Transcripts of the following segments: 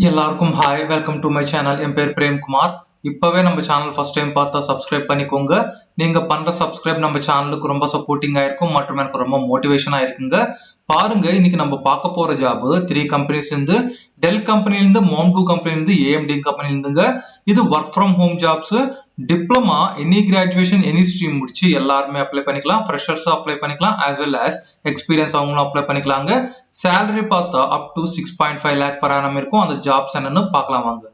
எல்லாருக்கும் hi, welcome to my channel. என் பேர் பிரேம்குமார். இப்பவே நம்ம சேனல் ஃபர்ஸ்ட் டைம் பார்த்தா சப்ஸ்கிரைப் பண்ணிக்கோங்க. நீங்க பண்ற சப்ஸ்கிரைப் நம்ம சேனலுக்கு ரொம்ப சப்போர்ட்டிங்கா இருக்கும் மற்றும் எனக்கு ரொம்ப மோட்டிவேஷனா இருக்குங்க. பாருங்க, இன்னைக்கு நம்ம பார்க்க போற ஜாப் 3 கம்பெனிஸ் இருந்து டெல் கம்பெனில இருந்து, மவுண்ட் கம்பெனில இருந்து, ஏஎம்டி கம்பெனில இருந்துங்க. இது work from home jobs. Diploma any graduation any stream முடிச்சு எல்லாருமே அப்ளை பண்ணிக்கலாம். ஃப்ரெஷர்ஸ் அப்ளை பண்ணிக்கலாம், as well as எக்ஸ்பீரியன்ஸ் அவங்களும் அப்ளை பண்ணிக்கலாங்க. சேலரி பார்த்தா up to 6.5 lakh per annum இருக்கும். அந்த ஜாப்ஸ் என்னன்னு பார்க்கலாம் வாங்க.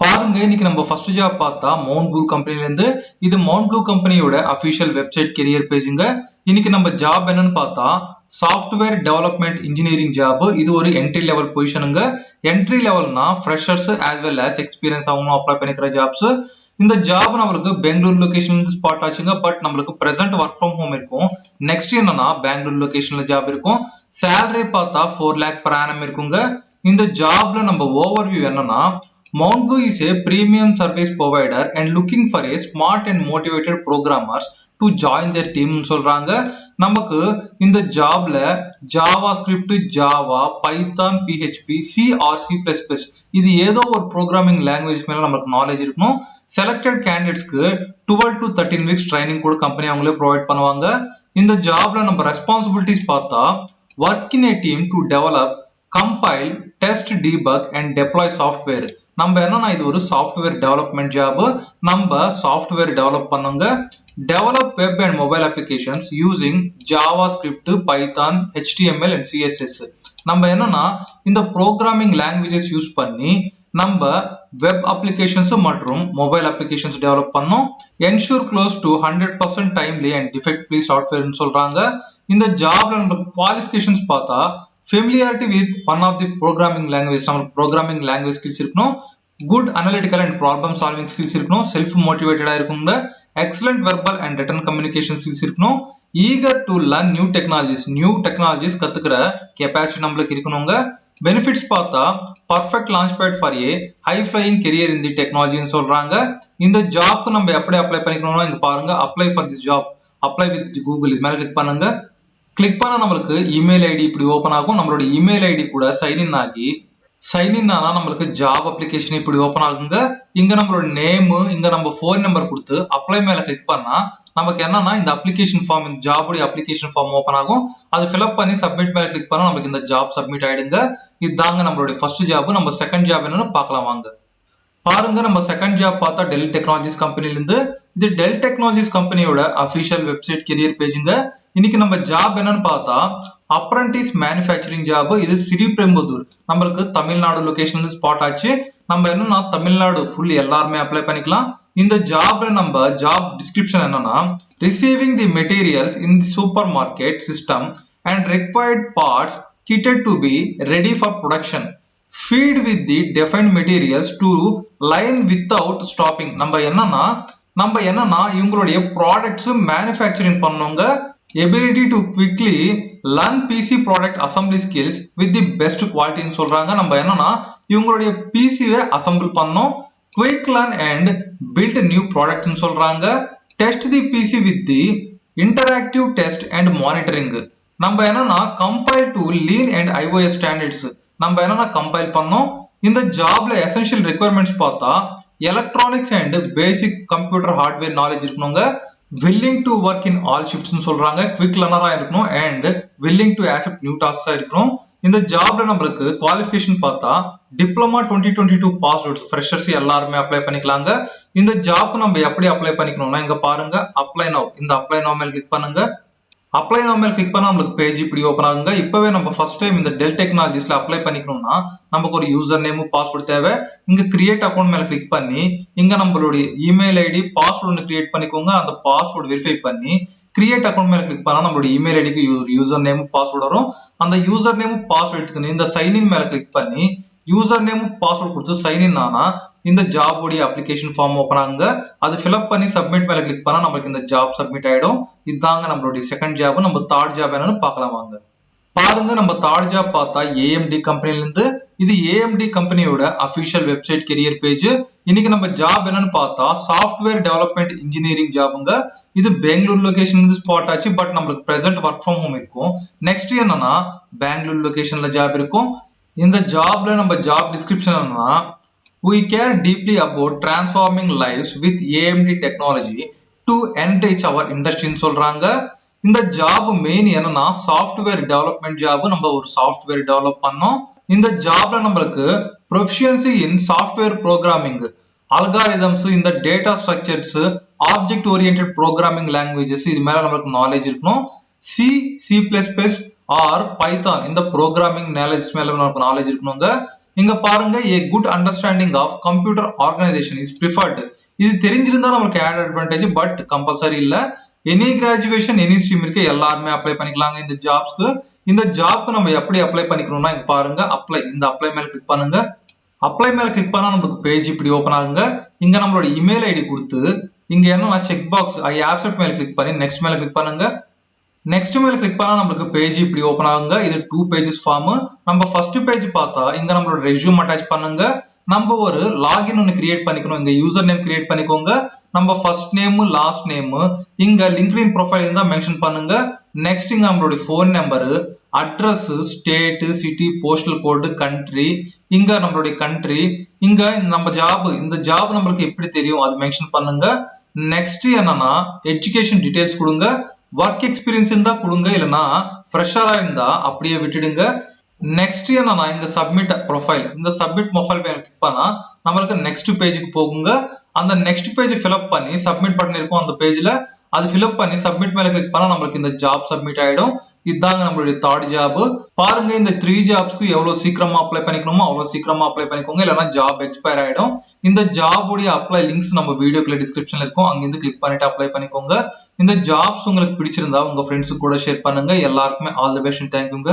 பாருங்க, இன்னைக்கு நம்ம ஃபர்ஸ்ட் ஜாப் பார்த்தா மவுண்ட்ப்ளூ கம்பெனில இருந்து. இது மவுண்ட்ப்ளூ கம்பெனியோட அபிஷியல் வெப்சைட் கெரியர் பேஜுங்க. இன்னைக்கு நம்ம ஜாப் என்னன்னு பார்த்தா சாஃப்ட்வேர் டெவலப்மெண்ட் இன்ஜினியரிங் ஜாப். இது ஒரு என்ட்ரி லெவல் பொசிஷனுங்க. என்ட்ரி லெவல்னா freshers as well as experience அவங்களும் அப்ளை பண்ணிக்கிற ஜாப்ஸ். இந்த ஜாப் நம்மளுக்கு பெங்களூர் லொகேஷன்ல இருந்து ஸ்பாட் ஆச்சுங்க. பட் நம்மளுக்கு பிரசன்ட் ஒர்க் ஃப்ரம் ஹோம் இருக்கும். நெக்ஸ்ட் என்னன்னா பெங்களூர் லொகேஷன்ல ஜாப் இருக்கும். சேலரி பார்த்தா 4 lakh per annum இருக்குங்க. இந்த ஜாப்ல நம்ம ஓவர்வியூ என்னன்னா, Mountblue is a premium service provider and looking for a smart and motivated programmers to join their team சொல்றாங்க. நமக்கு இந்த ஜாப்ல Java script, Java, Python, PHP, C or C++, இது ஏதோ ஒரு ப்ரோக்ராமிங் லாங்குவேஜ் மேல நமக்கு நாலேஜ் இருக்கணும். செலக்டட் கேண்டிடேட்ஸ்க்கு 12 to 13 weeks ட்ரைனிங் கூட கம்பெனி அவங்களே ப்ரொவைட் பண்ணுவாங்க. இந்த ஜாப்ல நம்ம ரெஸ்பான்சிபிலிட்டிஸ் பார்த்தா work in A team to develop, compile, test, debug and deploy software. நம்ம என்னன்னா, இது ஒரு சாஃப்ட்வேர் டெவலப்மெண்ட் ஜாப். நம்ம சாஃப்ட்வேர் டெவலப் பண்ணுங்க. Develop web and mobile applications using Java script, Python, HTML and CSS. நம்ம என்னன்னா, இந்த ப்ரோக்ராமிங் லாங்குவேஜஸ் யூஸ் பண்ணி நம்ம வெப் அப்ளிகேஷன்ஸ் மற்றும் மொபைல் அப்ளிகேஷன்ஸ் டெவலப் பண்ணோம். Ensure close to 100% timely and defect free சாஃப்ட்வேர்னு சொல்றாங்க. இந்த ஜாப்ல நம்ம குவாலிஃபிகேஷன்ஸ் பார்த்தா familiarity with one of the programming language, நம்ம ப்ரோக்ராமிங் லாங்குவேஜ் ஸ்கில்ஸ் இருக்கணும். Good analytical and problem solving skills இருக்கணும். செல்ஃப் மோட்டிவேட்டடா இருக்குங்க. Excellent verbal and written communication skills இருக்கணும். Eager to learn new technologies கத்துக்கிற கெப்பாசிட்டி நம்மளுக்கு இருக்கணுங்க. பெனிஃபிட்ஸ் பார்த்தா perfect launch pad for a high flying career in the டெக்னாலஜின்னு சொல்றாங்க. இந்த ஜாப்க்கு நம்ம எப்படி அப்ளை பண்ணிக்கணும்னா, இங்க பாருங்க, apply for this job, apply with Google, இது மேல கிளிக் பண்ணுங்க. கிளிக் பண்ணா நம்மளுக்கு இமெயில் ஐடி இப்படி ஓபன் ஆகும். நம்மளோட இமெயில் ஐடி கூட சைன்இன் ஆனா நம்மளுக்கு ஜாப் அப்ளிகேஷன் இப்படி ஓபன் ஆகுங்க. இங்க நம்மளோட நேம், இங்க நம்ம போன் நம்பர் கொடுத்து அப்ளை மேல கிளிக் பண்ணா நமக்கு என்னன்னா, இந்த அப்ளிகேஷன் ஃபார்ம், இந்த ஜாபுடைய அப்ளிகேஷன் ஃபார்ம் ஓபன் ஆகும். அதை ஃபில்அப் பண்ணி சப்மிட் மேல கிளிக் பண்ணா நமக்கு இந்த ஜாப் சப்மிட் ஆயிடுங்க. இதுதாங்க நம்மளுடைய ஃபர்ஸ்ட் ஜாப். நம்ம செகண்ட் ஜாப் என்னன்னு பார்க்கலாம் வாங்க. பாருங்க, நம்ம செகண்ட் ஜாப் பார்த்தா டெல் டெக்னாலஜிஸ் கம்பெனில இருந்து. இது டெல் டெக்னாலஜிஸ் கம்பெனியோட அபிஷியல் வெப்சைட் கெரியர் பேஜுங்க. இன்னைக்கு நம்ம ஜாப் என்னன்னு பார்த்தா அப்ரண்டிஸ் மேனுஃபேக்சரிங் ஜாப். இது ஸ்ரீபெரும்புதூர், நம்மளுக்கு தமிழ்நாடு லொகேஷன் வந்து ஸ்பாட் ஆச்சு. நம்ம என்னன்னா, தமிழ்நாடு ஃபுல் எல்லாருமே அப்ளை பண்ணிக்கலாம். இந்த ஜாப்ல நம்ம ஜாப் டிஸ்கிரிப்ஷன் என்னன்னா, receiving the materials in the super market system and required parts kitted to be ready for production, feed with the defined materials to line without stopping. நம்ம என்னன்னா இவங்களுடைய ப்ராடக்ட்ஸ் மேனுஃபேக்சரிங் பண்ணுங்க. Ability to quickly learn PC product assembly skills with the best குவாலிட்டின்னு சொல்றாங்க. நம்ம என்னன்னா, இவங்களுடைய பிசியை அசம்பிள் பண்ணோம். Quick learn and build new ப்ராடக்ட்னு சொல்றாங்க. Test the PC with the interactive test and monitoring. நம்ம என்னன்னா, compile to lean and iOS standards நம்ம என்னன்னா கம்பைல் பண்ணோம். இந்த ஜாப்ல எசென்ஷியல் ரெக்யர்மெண்ட்ஸ் பார்த்தா electronics and basic computer hardware knowledge இருக்கணுங்க. Willing to work in all ஷிஃப்ட்ஸ்னு சொல்றாங்க. குவிக் லேர்னரா இருக்கணும் and willing to accept new டாஸ்கா இருக்கணும். இந்த ஜாப்ல நம்மளுக்கு குவாலிஃபிகேஷன் பார்த்தா டிப்ளமா 2022 பாஸ் அவுட்ஸ், ஃப்ரெஷர்ஸ் எல்லாருமே அப்ளை பண்ணிக்கலாங்க. இந்த ஜாப்க்கு நம்ம எப்படி அப்ளை பண்ணிக்கணும்னா, இங்க பாருங்க, அப்ளை நவ், இந்த அப்ளை நவ் மேல கிளிக் பண்ணுங்க. அப்ளை நவ் மேல கிளிக் பண்ணா நம்மளுக்கு பேஜ் இப்படி ஓபன் ஆகுங்க. இப்பவே நம்ம ஃபர்ஸ்ட் டைம் இந்த டெல் டெக்னாலஜிஸ்ல அப்ளை பண்ணிக்கணும்னா நமக்கு ஒரு யூசர் நேம், பாஸ்வேர்ட் தேவை. இங்க கிரியேட் அக்கௌண்ட் மேல கிளிக் பண்ணி இங்க நம்மளுடைய இமெயில் ஐடி, பாஸ்வேர்ட் ஒன்று கிரியேட் பண்ணிக்கோங்க. அந்த பாஸ்வேர்ட் வெரிஃபை பண்ணி கிரியேட் அக்கௌண்ட் மேல கிளிக் பண்ணா நம்மளுடைய இமெயில் ஐடிக்கு யூசர் நேம், பாஸ்வேர்ட் வரும். அந்த யூசர் நேம், பாஸ்வேர்ட் எடுத்துக்கணும். இந்த சைன்இன் மேல கிளிக் பண்ணி யூசர் நேம், பாஸ்வேர்ட் கொடுத்து சைன்இன் ஆனா இந்த ஜாப் உடைய அப்ளிகேஷன் ஃபார்ம் ஓபன் ஆகுங்க. அது ஃபில்அப் பண்ணி சப்மிட் மேல கிளிக் பண்ணா நமக்கு இந்த ஜாப் சப்மிட் ஆயிடும். இதுதாங்க நம்மளுடைய செகண்ட் ஜாப். நம்ம தேர்ட் ஜாப் என்னன்னு பார்க்கலாம் வாங்க. பாருங்க, நம்ம தேர்ட் ஜாப் பார்த்தா ஏஎம்டி கம்பெனில இருந்து. இது ஏஎம்டி கம்பெனியோட அபிஷியல் வெப்சைட் கெரியர் பேஜ். இன்னைக்கு நம்ம ஜாப் என்னன்னு பார்த்தா சாஃப்ட்வேர் டெவலப்மெண்ட் இன்ஜினியரிங் ஜாப்ங்க. இது பெங்களூர் லொகேஷன் ஸ்பாட் ஆச்சு. பட் நம்மளுக்கு பிரசன்ட் ஒர்க் ஃப்ரம் ஹோம் இருக்கும். நெக்ஸ்ட் என்னன்னா, பெங்களூர் லொகேஷன்ல ஜாப் இருக்கும். இந்த ஜாப்ல நம்ம ஜாப் டிஸ்கிரிப்ஷன் என்னன்னா we care deeply about transforming lives with amd technology to enrich our industry ன்னு சொல்றாங்க. இந்த ஜாப் மெயின் என்னன்னா சாஃப்ட்வேர் டெவலப்மெண்ட் ஜாப். நம்ம ஒரு சாஃப்ட்வேர் டெவலப் பண்ணோம். இந்த ஜாப்ல நம்மளுக்கு proficiency in software programming, algorithms, இந்த data structures, object oriented programming languages இது மேல நம்மளுக்கு நாலேஜ் இருக்கணும். C, C plus plus or python இந்த ப்ரோக்ராமிங் நாலேஜ் மேல நமக்கு நாலேஜ் இருக்கணுங்க. இங்க பாருங்க, a good understanding of computer organization is preferred. இது தெரிஞ்சிருந்தா நமக்கு added advantage, பட் கம்பல்சரி இல்ல. எனி கிராஜுவேஷன் எனி ஸ்ட்ரீம் இருக்கு, எல்லாருமே அப்ளை பண்ணிக்கலாங்க இந்த ஜாப்ஸ்க்கு. இந்த ஜாப்க்கு நம்ம எப்படி அப்ளை பண்ணிக்கணும்னா இங்க பாருங்க, அப்ளை மேல கிளிக் பண்ணுங்க. அப்ளை மேல கிளிக் பண்ணா நமக்கு பேஜ் இப்படி ஓபன் ஆகுங்க. இங்க நம்மளோட இமெயில் ஐடி கொடுத்து இங்க என்னன்னா செக் பாக்ஸ் ஐ ஆக்செப்ட் மேல கிளிக் பண்ணி நெக்ஸ்ட் மேல கிளிக் பண்ணுங்க. நெக்ஸ்ட் மேல கிளிக் பண்ணா நமக்கு பேஜ் இப்படி ஓபன் ஆகுங்க. இது 2 பேஜஸ் ஃபார்ம். நம்ம ஃபர்ஸ்ட் பேஜ் பார்த்தா இங்க நம்மளோட ரெஸ்யூம் அட்டாச் பண்ணுங்க. நம்ம ஒரு லாகின் ஒன்னு கிரியேட் பண்ணிக்கணும். இங்க யூசர் நேம் கிரியேட் பண்ணிக்கோங்க. நம்ம ஃபர்ஸ்ட் நேம், லாஸ்ட் நேம், இங்க லிங்க்டின் ப்ரொஃபைல் இருந்தா மென்ஷன் பண்ணுங்க. நெக்ஸ்ட் இங்க நம்மளோட phone number, address, state, city, postal கோடு, கண்ட்ரி, இங்க நம்மளுடைய கண்ட்ரி, இங்க நம்ம ஜாப், இந்த ஜாப் நம்மளுக்கு எப்படி தெரியும் அது மென்ஷன் பண்ணுங்க. நெக்ஸ்ட் என்னன்னா எஜுகேஷன் டீடைல்ஸ் கொடுங்க. ஒர்க் எக்ஸ்பீரியன்ஸ் இருந்தா கொடுங்க, இல்லைன்னா ஃப்ரெஷரா இருந்தா அப்படியே விட்டுடுங்க. நெக்ஸ்ட் என்னன்னா இங்க சப்மிட் ப்ரொஃபைல், இந்த சப்மிட் ப்ரொஃபைல் கிளிக் பண்ணா நம்மளுக்கு நெக்ஸ்ட் பேஜுக்கு போகுங்க. அந்த நெக்ஸ்ட் பேஜ் ஃபில்அப் பண்ணி சப்மிட் பட்டன் இருக்கும் அந்த பேஜ்ல, அது ஃபில்அப் பண்ணி சப்மிட் மேல கிளிக் பண்ணா நம்மளுக்கு இந்த ஜாப் சப்மிட் ஆயிடும். இதுதாங்க நம்மளுடைய தேர்ட் ஜாப். பாருங்க, இந்த 3 ஜாப்ஸ்க்கு எவ்வளவு சீக்கிரமா அப்ளை பண்ணிக்கணுமோ அவ்வளவு சீக்கிரமா அப்ளை பண்ணிக்கோங்க, இல்லைன்னா ஜாப் எக்ஸ்பயர் ஆயிடும். இந்த ஜாப் உடைய அப்ளை லிங்க்ஸ் நம்ம வீடியோக்குள்ள டிஸ்கிரிப்ஷன்ல இருக்கும், அங்கிருந்து கிளிக் பண்ணிட்டு அப்ளை பண்ணிக்கோங்க. இந்த ஜாப்ஸ் உங்களுக்கு பிடிச்சிருந்தா உங்க ஃப்ரெண்ட்ஸ் கூட ஷேர் பண்ணுங்க. எல்லாருக்குமே ஆல் தி பெஸ்ட். தேங்க்யூங்க.